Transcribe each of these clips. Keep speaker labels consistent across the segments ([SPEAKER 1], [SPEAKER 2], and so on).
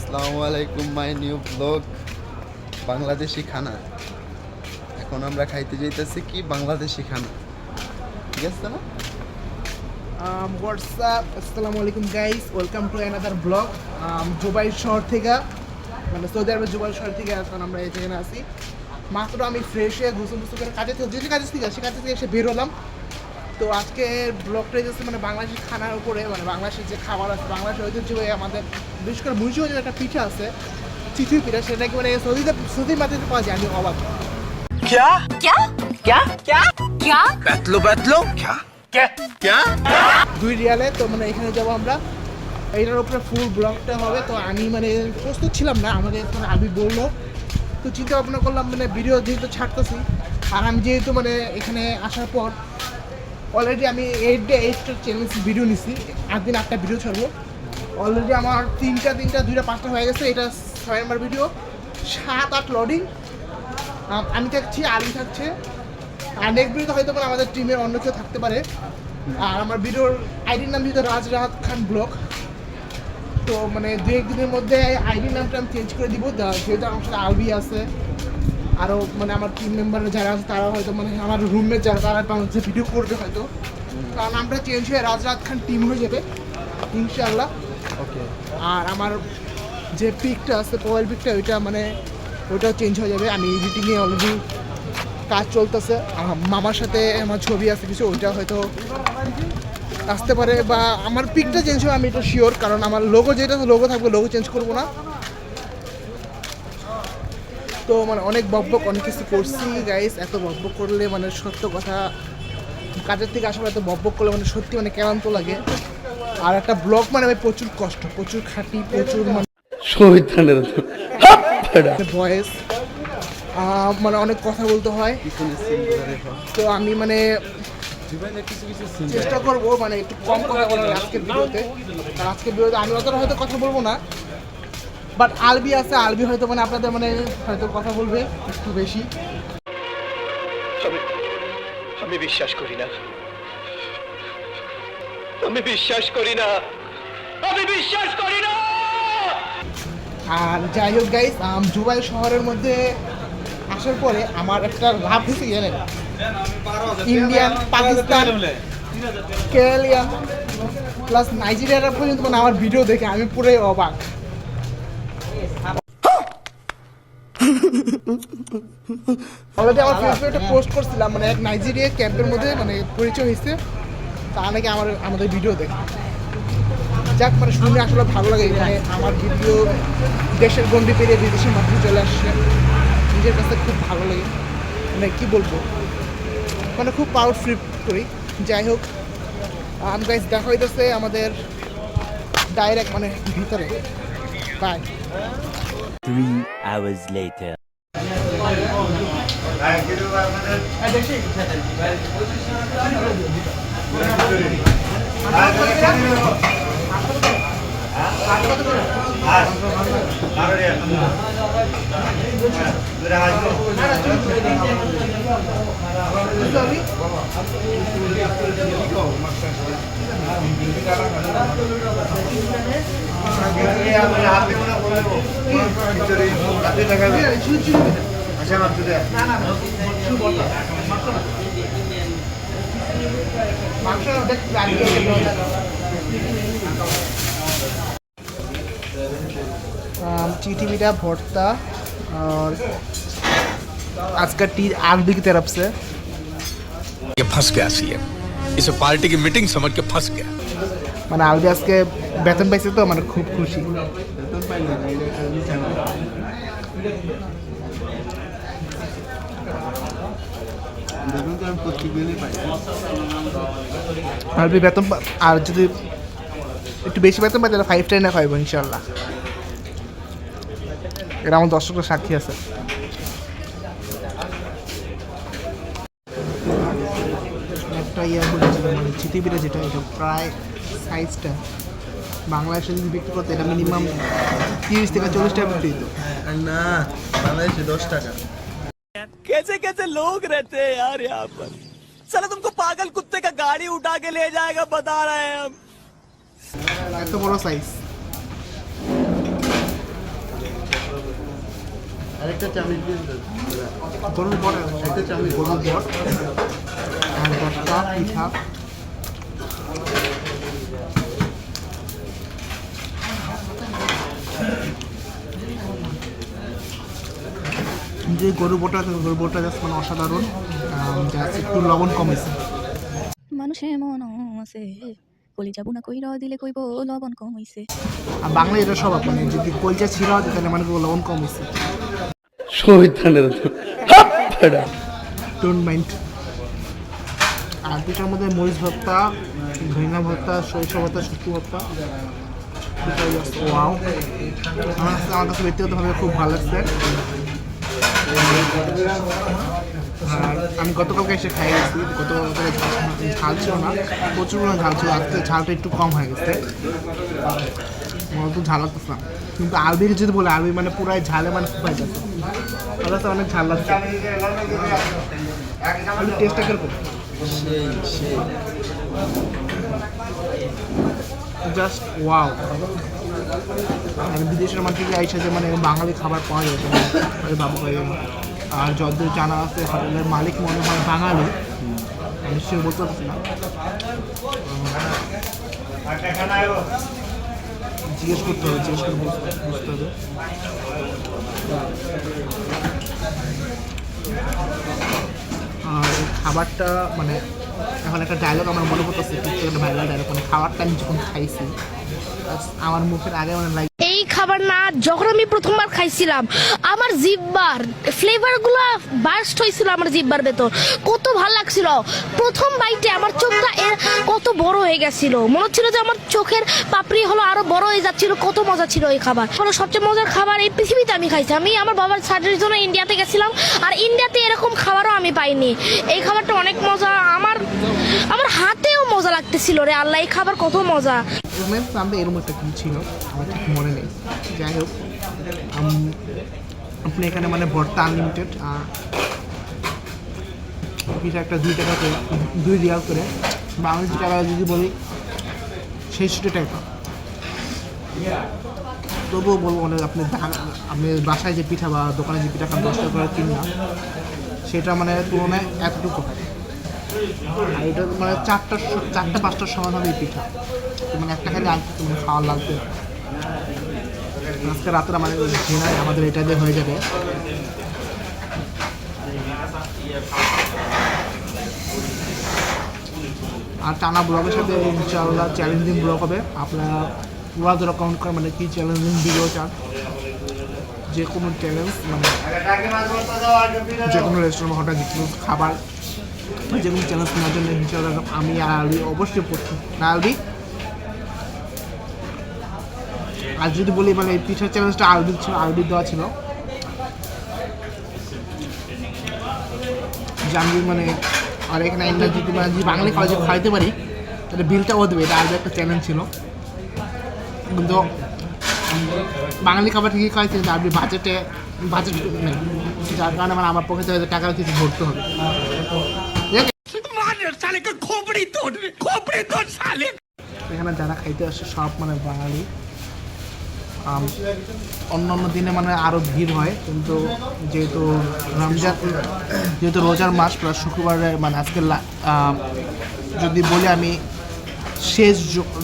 [SPEAKER 1] আসসালামু আলাইকুম, my new blog Bangladeshi খানা। এখন আমরা খাইতে যাইতেছি কি বাংলাদেশি খানা, ঠিক আছে না?
[SPEAKER 2] হোয়াটসঅ্যাপ, আসসালামু আলাইকুম guys, welcome to another blog. Dubai শহর থেকে, মানে সৌদি আরবের জুবাই শহর থেকে এখন আমরা এই যেখানে আছি। মাত্র আমি ফ্রেশ হয়ে গোসল করে কাজে থেকে এসে বের হলাম। তো আজকে ব্লগটা যাচ্ছে মানে বাংলাদেশি খানার উপরে, মানে বাংলাদেশের যে খাবার আছে, বাংলাদেশের ঐতিহ্যবাহী আমাদের বিশেষ করে মুন্সিগঞ্জের একটা পিঠা আছে, চিচুই পিঠা, সেটা কি মানে সৌদির মাটিতে পাওয়া যায়। আমি অবাক।
[SPEAKER 3] क्या क्या क्या क्या क्या बैतलो क्या क्या क्या
[SPEAKER 2] 2 রিয়ালে। তো মানে এখানে যাবো আমরা, এইটার উপরে ফুল ব্লগটা হবে। তো আমি মানে প্রস্তুত ছিলাম না, আমাকে মানে আমি বললো, তো চিন্তা ভাবনা করলাম মানে ভিডিও যেহেতু ছাড়তেছি, আর আমি যেহেতু মানে এখানে আসার পর অলরেডি আমি 8টা চ্যালেঞ্জ ভিডিও নিছি, 8 দিন 8টা ভিডিও ছাড়বো। অলরেডি আমার 3টা 2টা 5টা হয়ে গেছে, এটা 6 নম্বর ভিডিও, 7-8 লোডিং। আমি থাকছি, আলী থাকছে, আর নেক্সট ভিডিওতে হয়তো মানে আমাদের টিমের অন্য কেউ থাকতে পারে। আর আমার ভিডিওর আইডির নাম যেহেতু রাজ খান ব্লগ, তো মানে 2-1 দিনের মধ্যে আইডির নামটা আমি চেঞ্জ করে দিব, যেহেতু আমার সাথে আলবি আছে, আরও মানে আমার টিম মেম্বার যারা আছে তারা হয়তো মানে আমার রুমমেট যারা তারা বাংলাদেশে ভিডিও করবে হয়তো, কারণ নামটা চেঞ্জ হয়ে রাজ খান টিম হয়ে যাবে ইনশাআল্লাহ।
[SPEAKER 1] ওকে।
[SPEAKER 2] আর আমার যে পিকটা আছে, প্রোফাইল পিকটা, ওইটা মানে ওইটাও চেঞ্জ হয়ে যাবে। আমি এডিটিংয়ে অলরেডি কাজ চলতেছে, আমার মামার সাথে আমার ছবি আছে কিছু, ওইটা হয়তো আসতে পারে, বা আমার পিকটা চেঞ্জ হবে, আমি এটা শিওর, কারণ আমার লোগো যেটা লোগো থাকবে, লোগো চেঞ্জ করবো না। তো মানে অনেক বকবক অনেক কিছু করছি গাইস, এত বকবক করলে মানে সত্য কথা, কাজের থেকে আসার এত বকবক করলে মানে সত্যি মানে কেমন তো লাগে। আর একটা ব্লগ মানে আমি প্রচুর কষ্ট, প্রচুর খাটি, প্রচুর মানে ভয়েস, মানে অনেক কথা বলতে হয়। তো আমি মানে চেষ্টা করবো মানে একটু কম কথা বলার আজকের ভিডিওতে, কারণ আজকের ভিডিওতে আমি অতটা হয়তো কথা বলবো না, বাট আলবি আছে, আলবি হয়তো মানে আপনাদের মানে হয়তো কথা বলবে একটু বেশি।
[SPEAKER 3] আমি বিশ্বাস করি না, আমি বিশ্বাস করি না, আমি বিশ্বাস করি না।
[SPEAKER 2] আর যাই হোক গাইস, জুবাই শহরের মধ্যে আসার পরে আমার একটা লাভ হয়েছে জানেন, ইন্ডিয়ান, পাকিস্তান, কেরালিয়ান প্লাস নাইজেরিয়ারা পর্যন্ত মানে আমার ভিডিও দেখে আমি পুরোই অবাক। অলরেডি আমার ফেসবুকে একটা পোস্ট করছিলাম, মানে এক নাইজেরিয়া ক্যাম্পের মধ্যে মানে পরিচয় হয়েছে, তা নাকি আমাদের ভিডিও দেখে। যাক, মানে শুনে আসলে ভালো লাগে, মানে আমার ভিডিও দেশের গন্ডি পেরিয়ে বিদেশের মাধ্যমে চলে আসছে, নিজের কাছে খুব ভালো লাগে, মানে কী বলবো, মানে খুব প্রাউড ফিল করি। যাই হোক, গাইস দেখা হইতেছে আমাদের ডাইরেক্ট মানে ভিতরে, বাই।
[SPEAKER 4] 3 hours later. चीटी मीठा भरता और आज का टी आलबी की तरफ से।
[SPEAKER 5] ये फंस गया सीएम, इसे पार्टी की मीटिंग समझ के फंस गया।
[SPEAKER 2] মানে আলবি আজকে বেতন পাইছে, তো মানে খুব খুশি। আলবি বেতন আর যদি একটু বেশি বেতন পাই তাহলে 5 টাইম খাইব ইনশাল্লাহ। এটা আমার দর্শকরা সাক্ষী আছে। একটা ইয়া বলেছিল মানে চিটিবিটা, যেটা এটা প্রায় সাইজটা বাংলাদেশে যদি বিক্রি করতে এটা মিনিমাম 30 থেকে 40 টাকা বিক্রি হতো।
[SPEAKER 1] না, বাংলাদেশে 10 টাকা।
[SPEAKER 3] कैसे कैसे लोग रहते हैं यार यहाँ पर, साला तुमको पागल कुत्ते का गाड़ी उठा के ले जाएगा, बता रहे हैं हम।
[SPEAKER 2] এত বড় সাইজ।
[SPEAKER 1] আরেকটা চাউমিন প্লিজ
[SPEAKER 2] গরুর বট
[SPEAKER 1] একটা চাউমিন
[SPEAKER 2] গরুর বট আর ভর্তা পিঠা যে গরুর বটটা জাস্ট মানে অসাধারণ জাস্ট একটু লবণ কমেছে
[SPEAKER 6] মানুষে মন আছে কলি যাব না কইরা দিলে কইব লবণ কম হইছে
[SPEAKER 2] আর বাংলা এটা সব মানে যদি কলচা ছিল তাহলে মানে লবণ কম হয়েছে ডোন্ট মাইন্ড আর পিঠার মধ্যে মরিচ ভর্তা ধনিয়া ভর্তা সরিষা ভর্তা শুটকি ভর্তা ওয়াও আমার কাছে ব্যক্তিগতভাবে খুব ভালো লাগছে আর আমি গতকালকে এসে খাই গেছি গতকালকে ঝাল ছিল না প্রচুর পরিমাণে ঝাল ছিল আজকে ঝালটা একটু কম হয়ে গেছে তো ঝাল লাগতেছে না কিন্তু আরবির যদি বলে আরবি মানে পুরাই ঝালে মানে ফুপাই যাচ্ছে আমার কাছে অনেক ঝাল লাগছে টেস্টটা কিরকম
[SPEAKER 1] সেই সেই
[SPEAKER 2] জাস্ট ওয়াও আর বিদেশের মানুষ থেকে আইসা যে মানে বাঙালি খাবার পাওয়া যায় মানে বাবু খাই আর যতদূর জানা আছে হোটেলের মালিক মনে হয় বাঙালি আমি সে বলতে পারছি না জিজ্ঞেস করতে হবে জিজ্ঞেস করে বুঝতে হবে আর খাবারটা মানে এখন একটা ডায়লগ আমার মনে পড়তেছে একটা ভাইরাল ডায়লগ মানে খাবারটা আমি যখন খাইছি আমার মুখের আগে মানে লাইক
[SPEAKER 7] এই খাবার না যখন আমি প্রথমবার খাইছিলাম আমার জিহ্বার ফ্লেভার গুলা বার্স্ট হয়েছিল আমার জিহ্বার ভেতর কত ভালো লাগছিল প্রথম বাইটে আমার চোখটা কত বড় হয়ে গেছিল মনে হচ্ছিল যে আমার চোখের পাপড়ি হলো আরো বড় হয়ে যাচ্ছিল কত মজা ছিল এই খাবার হলো সবচেয়ে মজার খাবার এই পৃথিবীতে আমি খাইছি আমি আমার বাবার সার্জারির জন্য ইন্ডিয়াতে গেছিলাম আর ইন্ডিয়াতে এরকম খাবারও আমি পাইনি এই খাবারটা অনেক মজা আমার হাতেও মজা লাগতেছিল রে আল্লাহ এই খাবার কত মজা
[SPEAKER 2] আমরা এরকম একটা কিছু ছিল আমার ঠিক মনে নেই যাই হোক আপনি এখানে মানে ভর্তা আনলিমিটেড পিঠা একটা 2 টাকা করে 2 রিয়াল করে বাংলাদেশি টাকা যদি বলি 60 টাকা তবুও বলবো মানে আপনি বাসায় যে পিঠা বা দোকানে যে পিঠা খান 10 টাকা করে কিনা সেটা মানে তুলনায় এতটুকু হয় আর এটা মানে 4টা 5টার সমান হবে এই পিঠা মানে একটা খালি মানে খাওয়ার লাগবে আজকে রাতের আমাদের ডিনার আমাদের এটা দিয়ে হয়ে যাবে আর টানা ব্লগের সাথে ইনশাআল্লাহ চ্যালেঞ্জিং ব্লগ হবে আপনারা পুরো যারা কাউন্ট করে মানে কি চ্যালেঞ্জিং ভিডিও চান যে কোনো চ্যালেঞ্জ মানে যে কোনো রেস্টুরেন্ট বা হোটেল খাবার যে কোনো চ্যালেঞ্জ নেওয়ার জন্য ইনশাআল্লাহ আমি আর আলবি অবশ্যই পড়ছি না আলবি আর যদি বলি মানে এই পিঠার চ্যালেঞ্জটা আলবি দেওয়া ছিল যে আমি মানে আর এখানে যদি মানে যদি বাঙালি কলেজে খাইতে পারি তাহলে বিলটাও দেবে এটা আলবি একটা চ্যালেঞ্জ ছিল কিন্তু বাঙালি খাবার ঠিকই খাইছে কিন্তু আলবি বাজেট নেই যার কারণে মানে আমার পক্ষে টাকা কিছু ভরতে হবে এখানে যারা খাইতে আসে সব মানে বাঙালি অন্য দিনে মানে আরও ভিড় হয় কিন্তু যেহেতু রোজার মাস প্লাস শুক্রবারে মানে আজকে যদি বলি আমি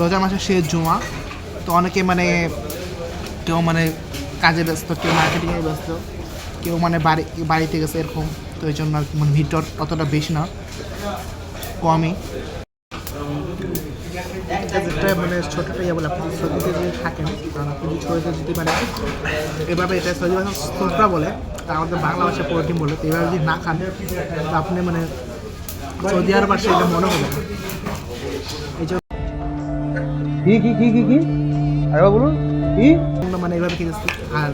[SPEAKER 2] রোজার মাসের শেষ জুমা তো অনেকে মানে কেউ মানে কাজে ব্যস্ত কেউ মার্কেটিংয়ে ব্যস্ত কেউ মানে বাড়িতে গেছে এরকম তো এই জন্য আর কি মানে ভিড়টা অতটা বেশি না কমই একটা মানে ছোটোটা ইয়ে বলে আপনি সৌদিতে যদি থাকেন কারণ আপনি যদি সৌদিতে যদি মানে এভাবে এটা সৌদি ভাষা সোফরা বলে তা আমাদের বাংলা ভাষায় প্রোটিন বলে তো এভাবে যদি না খান তো আপনি মানে সৌদি আরব আসে এটা মনে হবে না এই জন্য কি আরে বলুন কি মানে এভাবে কিনেছি আর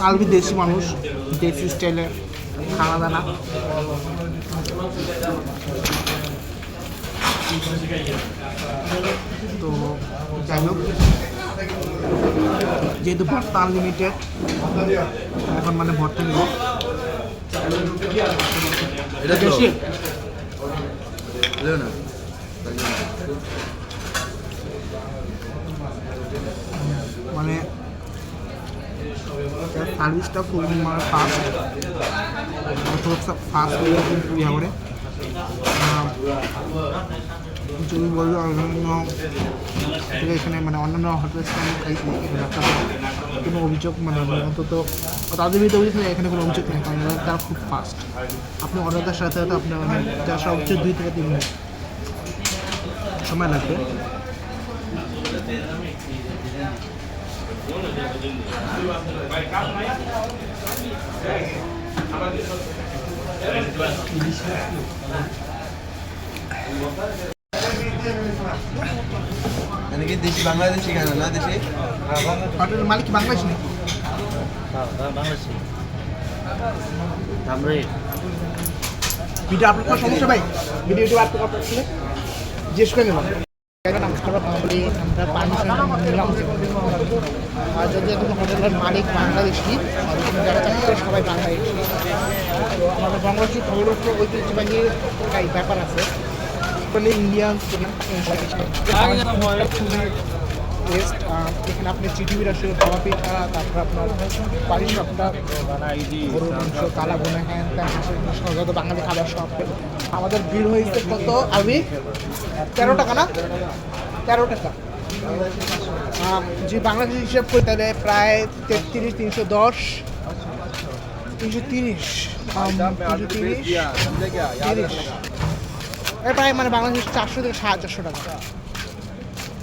[SPEAKER 2] আলবি দেশি মানুষ দেশি স্টাইলে খানা দানা তো যাই হোক যেহেতু ভর্তা আনলিমিটেড এখন মানে ভর্তা নেব
[SPEAKER 1] এটা
[SPEAKER 2] বেশি
[SPEAKER 1] না
[SPEAKER 2] মানে
[SPEAKER 4] সার্ভিসটা খুব ফাস্ট, ফাস্ট ইয়ে করে। যদি বলবো অন্যান্য থেকে এখানে মানে অন্যান্য হোটেল খাইছি এখানে একটা কোনো অভিযোগ মানে অন্তত তাদের ভিতরে অভিযোগ নেই, এখানে কোনো অভিযোগ নেই, কারণ তারা খুব ফাস্ট। আপনি অর্ডারটার সাথে সাথে আপনার মানে যা সর্বোচ্চ 2 থেকে 3 মিনিট সময় লাগবে।
[SPEAKER 1] মানে কি দেশি বাংলাদেশি খানা না দেশি?
[SPEAKER 4] হোটেলের মালিক কি বাংলাদেশ নাকি? ভিডিও আপলোড করার সমস্যা ভাই? ভিডিও ইউটিউব আপলোড করতে জিজ্ঞেস করে নিলাম। আমরা পারমিশন নিলাম আর যদি কোনো হোটেলের মালিক বাংলাদেশি যারা চাকরি সবাই বাংলাদেশি, তো আমাদের বাংলাদেশি খবর ঐতিহ্যবাহী ব্যাপার আছে, ইন্ডিয়ান টেস্ট। এখানে আপনি চিঠি আসলে খাওয়া পিঠা, তারপর আপনার বাড়ির সবটা গরুর মাংস, কালা বোনা, হ্যান ত্যান, হাঁসের মাংস, যত বাঙালি খাবার সব। আমাদের বিল হয়েছে কত আমি 13 টাকা না, 13 টাকা। যে বাংলাদেশ হিসাব করি তাহলে প্রায় 33, 310, 330, 330 প্রায় মানে বাংলাদেশ 400 থেকে 450 টাকা।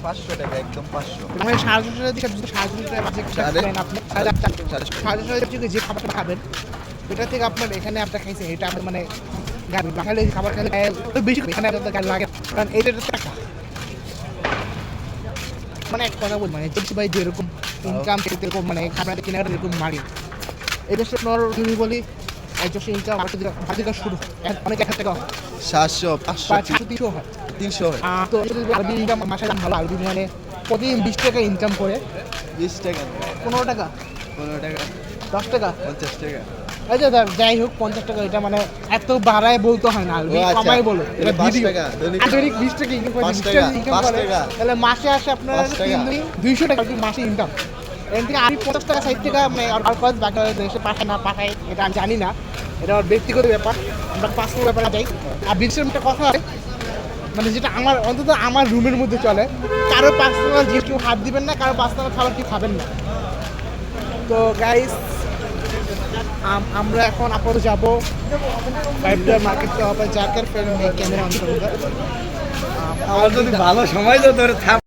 [SPEAKER 1] 500 টাকা, একদম 500।
[SPEAKER 4] মানে 450 টাকা দিয়ে 450 টাকা বাজেট খাবেন আপনি, 450 টাকা যে খাবারটা খাবেন এটা থেকে আপনার এখানে আপনার খাইছেন এটা আপনার মানে গাড়ি বাঙালি খাবার খেলে বেশি এখানে আপনার গাড়ি লাগে, কারণ এইটা টাকা মানে এক কথা বল মানে চলছি ভাই যেরকম ইনকাম সেরকম মানে খাবার কেনাকাটা এরকম মারি এই দেশে আপনার যদি বলি একজন ইনকাম বাজেট শুরু অনেক 1000 টাকা
[SPEAKER 1] 700, 500,
[SPEAKER 4] 300 হয়
[SPEAKER 1] 300 হয়।
[SPEAKER 4] তো আরবি ইনকাম মাসে ভালো, আরবি মানে প্রতিদিন 20 টাকা ইনকাম করে,
[SPEAKER 1] 20 টাকা,
[SPEAKER 4] 15 টাকা,
[SPEAKER 1] 15 টাকা,
[SPEAKER 4] 10 টাকা,
[SPEAKER 1] 50 টাকা।
[SPEAKER 4] আচ্ছা যাই হোক 50 টাকা, এটা মানে এত বাড়ায় বলতে হয় না, আরবি
[SPEAKER 1] আচ্ছা,
[SPEAKER 4] কমাই বলো, এটা
[SPEAKER 1] এটা 5
[SPEAKER 4] ভিডিও
[SPEAKER 1] টাকা, দৈনিক
[SPEAKER 4] আধুনিক 20 টাকা ইনকাম করে,
[SPEAKER 1] 5
[SPEAKER 4] 20
[SPEAKER 1] টাকা,
[SPEAKER 4] টাকা ইনকাম
[SPEAKER 1] 5
[SPEAKER 4] করে,
[SPEAKER 1] টাকা।
[SPEAKER 4] তাহলে মাসে আসে আপনার
[SPEAKER 1] 5 টাকা।
[SPEAKER 4] 200 টাকা কি মাসে ইনকাম। এখান থেকে আমি 50 টাকা 60 টাকা মানে আর কত বাকি দেশে পাঠায় না পাঠায় এটা আমি জানি না, এটা আমার ব্যক্তিগত ব্যাপার, আমরা পার্সোনাল ব্যাপারে যাই। আর বিশ্বের একটা কথা হয় মানে যেটা আমার অন্তত আমার রুমের মধ্যে চলে, কারো পার্সোনাল জিনিস কেউ হাত দিবেন না, কারো পার্সোনাল খাবার কেউ খাবেন না। তো গাইস আমরা এখন আপাতত যাবো মার্কেট জাকের ফ্রেন্ড ক্যামেরা অন করবো।
[SPEAKER 3] যদি ভালো সময় তো ধরে থাক